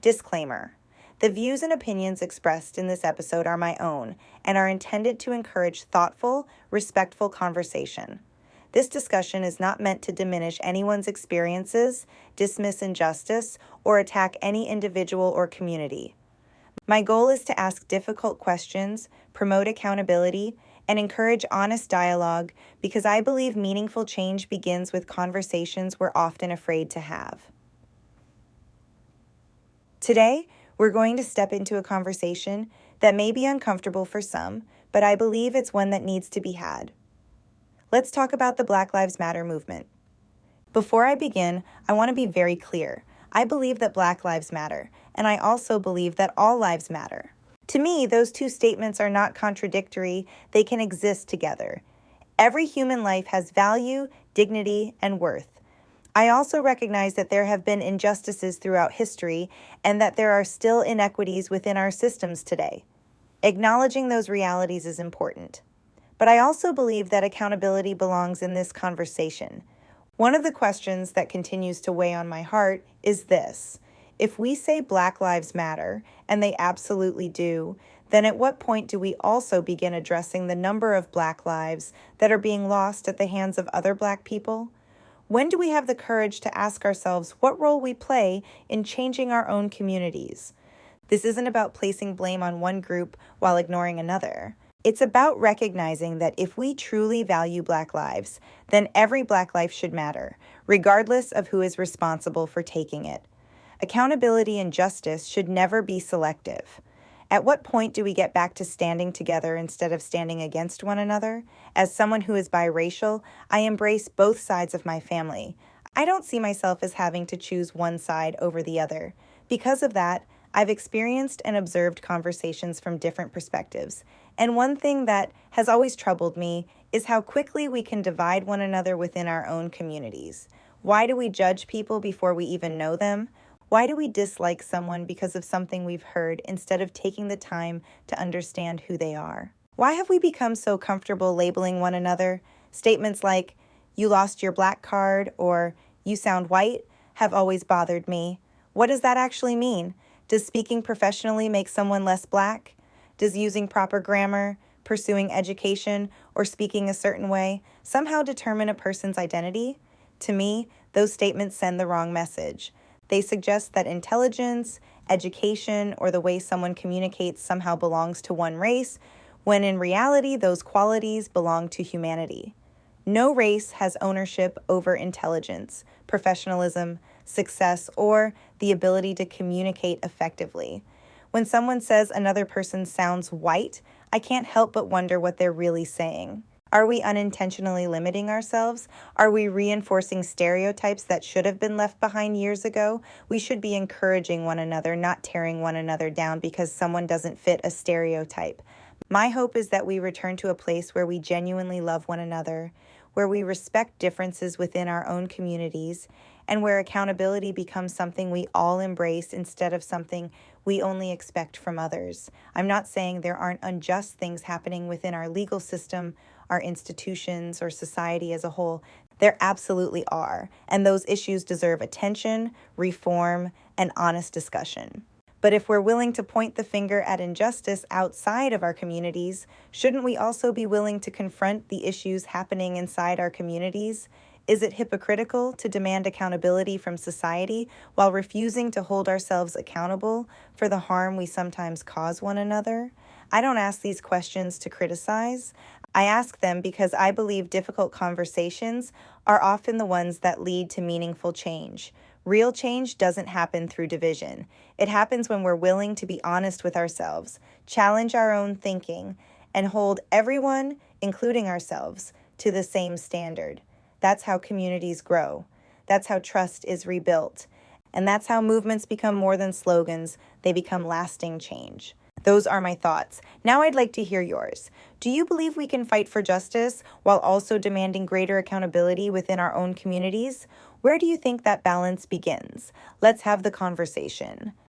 Disclaimer: the views and opinions expressed in this episode are my own and are intended to encourage thoughtful, respectful conversation. This discussion is not meant to diminish anyone's experiences, dismiss injustice, or attack any individual or community. My goal is to ask difficult questions, promote accountability, and encourage honest dialogue because I believe meaningful change begins with conversations we're often afraid to have. Today, we're going to step into a conversation that may be uncomfortable for some, but I believe it's one that needs to be had. Let's talk about the Black Lives Matter movement. Before I begin, I want to be very clear. I believe that Black lives matter, and I also believe that all lives matter. To me, those two statements are not contradictory, they can exist together. Every human life has value, dignity, and worth. I also recognize that there have been injustices throughout history and that there are still inequities within our systems today. Acknowledging those realities is important. But I also believe that accountability belongs in this conversation. One of the questions that continues to weigh on my heart is this: if we say Black Lives Matter, and they absolutely do, then at what point do we also begin addressing the number of Black lives that are being lost at the hands of other Black people? When do we have the courage to ask ourselves what role we play in changing our own communities? This isn't about placing blame on one group while ignoring another. It's about recognizing that if we truly value Black lives, then every Black life should matter, regardless of who is responsible for taking it. Accountability and justice should never be selective. At what point do we get back to standing together instead of standing against one another? As someone who is biracial, I embrace both sides of my family. I don't see myself as having to choose one side over the other. Because of that, I've experienced and observed conversations from different perspectives. And one thing that has always troubled me is how quickly we can divide one another within our own communities. Why do we judge people before we even know them? Why do we dislike someone because of something we've heard instead of taking the time to understand who they are? Why have we become so comfortable labeling one another? Statements like, "You lost your Black card," or "You sound white," have always bothered me. What does that actually mean? Does speaking professionally make someone less Black? Does using proper grammar, pursuing education, or speaking a certain way somehow determine a person's identity? To me, those statements send the wrong message. They suggest that intelligence, education, or the way someone communicates somehow belongs to one race, when in reality, those qualities belong to humanity. No race has ownership over intelligence, professionalism, success, or the ability to communicate effectively. When someone says another person sounds white, I can't help but wonder what they're really saying. Are we unintentionally limiting ourselves? Are we reinforcing stereotypes that should have been left behind years ago? We should be encouraging one another, not tearing one another down because someone doesn't fit a stereotype. My hope is that we return to a place where we genuinely love one another, where we respect differences within our own communities, and where accountability becomes something we all embrace instead of something we only expect from others. I'm not saying there aren't unjust things happening within our legal system, our institutions, or society as a whole. There absolutely are, and those issues deserve attention, reform, and honest discussion. But if we're willing to point the finger at injustice outside of our communities, shouldn't we also be willing to confront the issues happening inside our communities? Is it hypocritical to demand accountability from society while refusing to hold ourselves accountable for the harm we sometimes cause one another? I don't ask these questions to criticize. I ask them because I believe difficult conversations are often the ones that lead to meaningful change. Real change doesn't happen through division. It happens when we're willing to be honest with ourselves, challenge our own thinking, and hold everyone, including ourselves, to the same standard. That's how communities grow. That's how trust is rebuilt. And that's how movements become more than slogans. They become lasting change. Those are my thoughts. Now I'd like to hear yours. Do you believe we can fight for justice while also demanding greater accountability within our own communities? Where do you think that balance begins? Let's have the conversation.